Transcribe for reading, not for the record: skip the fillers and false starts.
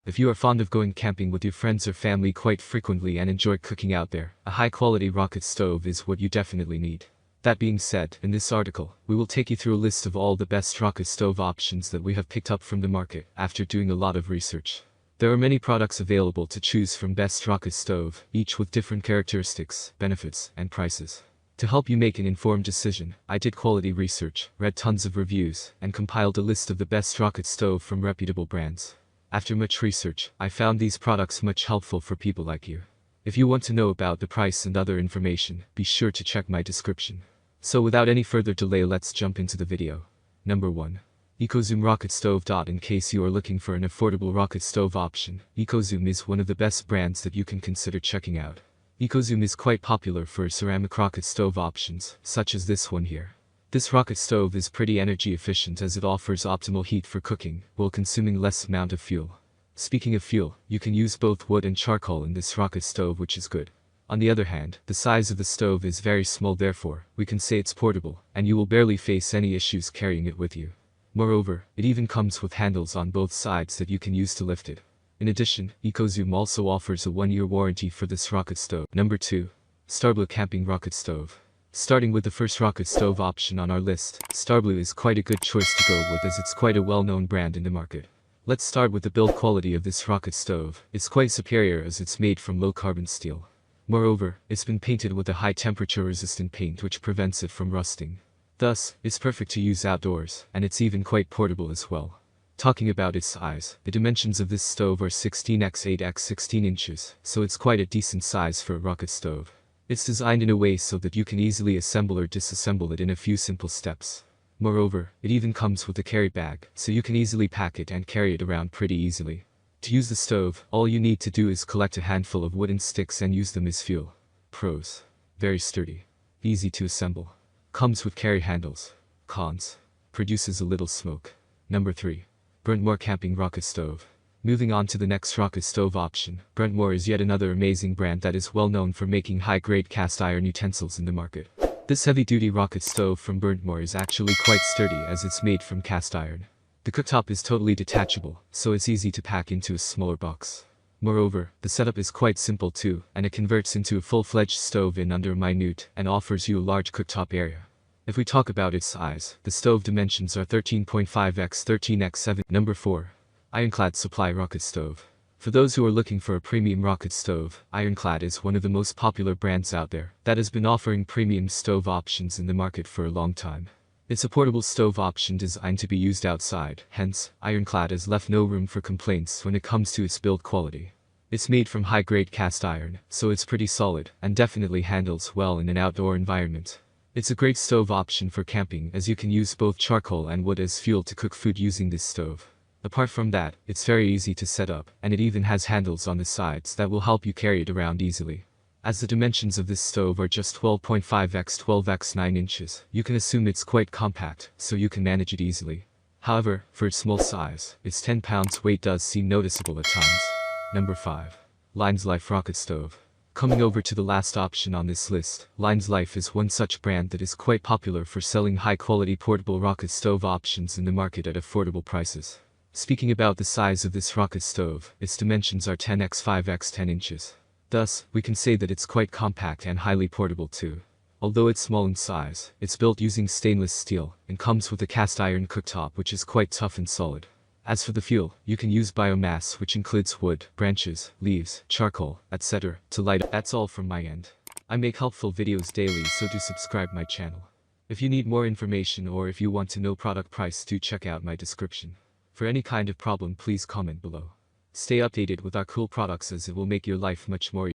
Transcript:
If you are fond of going camping with your friends or family quite frequently and enjoy cooking out there, a high-quality rocket stove is what you definitely need. That being said, in this article, we will take you through a list of all the best rocket stove options that we have picked up from the market after doing a lot of research. There are many products available to choose from Best Rocket Stove, each with different characteristics, benefits, and prices. To help you make an informed decision, I did quality research, read tons of reviews, and compiled a list of the best rocket stove from reputable brands. After much research, I found these products much helpful for people like you. If you want to know about the price and other information, be sure to check my description. So without any further delay, let's jump into the video. Number 1. EcoZoom Rocket Stove. In case you are looking for an affordable rocket stove option, EcoZoom is one of the best brands that you can consider checking out. EcoZoom is quite popular for ceramic rocket stove options, such as this one here. This rocket stove is pretty energy efficient as it offers optimal heat for cooking, while consuming less amount of fuel. Speaking of fuel, you can use both wood and charcoal in this rocket stove, which is good. On the other hand, the size of the stove is very small, therefore, we can say it's portable, and you will barely face any issues carrying it with you. Moreover, it even comes with handles on both sides that you can use to lift it. In addition, EcoZoom also offers a 1-year warranty for this rocket stove. Number 2. Stove Camping Rocket Stove. Starting with the first rocket stove option on our list, Stove is quite a good choice to go with as it's quite a well-known brand in the market. Let's start with the build quality of this rocket stove. It's quite superior as it's made from low-carbon steel. Moreover, it's been painted with a high temperature-resistant paint which prevents it from rusting. Thus, it's perfect to use outdoors, and it's even quite portable as well. Talking about its size, the dimensions of this stove are 16x8x16 inches, so it's quite a decent size for a rocket stove. It's designed in a way so that you can easily assemble or disassemble it in a few simple steps. Moreover, it even comes with a carry bag, so you can easily pack it and carry it around pretty easily. To use the stove, all you need to do is collect a handful of wooden sticks and use them as fuel. Pros: very sturdy, easy to assemble, comes with carry handles. Cons: produces a little smoke. Number 3. Brentmore Camping Rocket Stove. Moving on to the next rocket stove option, Brentmore is yet another amazing brand that is well known for making high-grade cast iron utensils in the market. This heavy-duty rocket stove from Brentmore is actually quite sturdy as it's made from cast iron. The cooktop is totally detachable, so it's easy to pack into a smaller box. Moreover, the setup is quite simple too, and it converts into a full-fledged stove in under a minute and offers you a large cooktop area. If we talk about its size, the stove dimensions are 13.5x 13x7. Number 4. Ironclad Supply Rocket Stove. For those who are looking for a premium rocket stove, Ironclad is one of the most popular brands out there that has been offering premium stove options in the market for a long time. It's a portable stove option designed to be used outside, hence, Ironclad has left no room for complaints when it comes to its build quality. It's made from high-grade cast iron, so it's pretty solid, and definitely handles well in an outdoor environment. It's a great stove option for camping as you can use both charcoal and wood as fuel to cook food using this stove. Apart from that, it's very easy to set up, and it even has handles on the sides that will help you carry it around easily. As the dimensions of this stove are just 12.5x 12x9 inches, you can assume it's quite compact, so you can manage it easily. However, for its small size, its 10 pounds weight does seem noticeable at times. Number 5. Lions Life Rocket Stove. Coming over to the last option on this list, Lions Life is one such brand that is quite popular for selling high-quality portable rocket stove options in the market at affordable prices. Speaking about the size of this rocket stove, its dimensions are 10x5x10 inches. Thus, we can say that it's quite compact and highly portable too. Although it's small in size, it's built using stainless steel, and comes with a cast iron cooktop which is quite tough and solid. As for the fuel, you can use biomass which includes wood, branches, leaves, charcoal, etc. to light up. That's all from my end. I make helpful videos daily, so do subscribe my channel. If you need more information or if you want to know product price, do check out my description. For any kind of problem, please comment below. Stay updated with our cool products as it will make your life much more easier.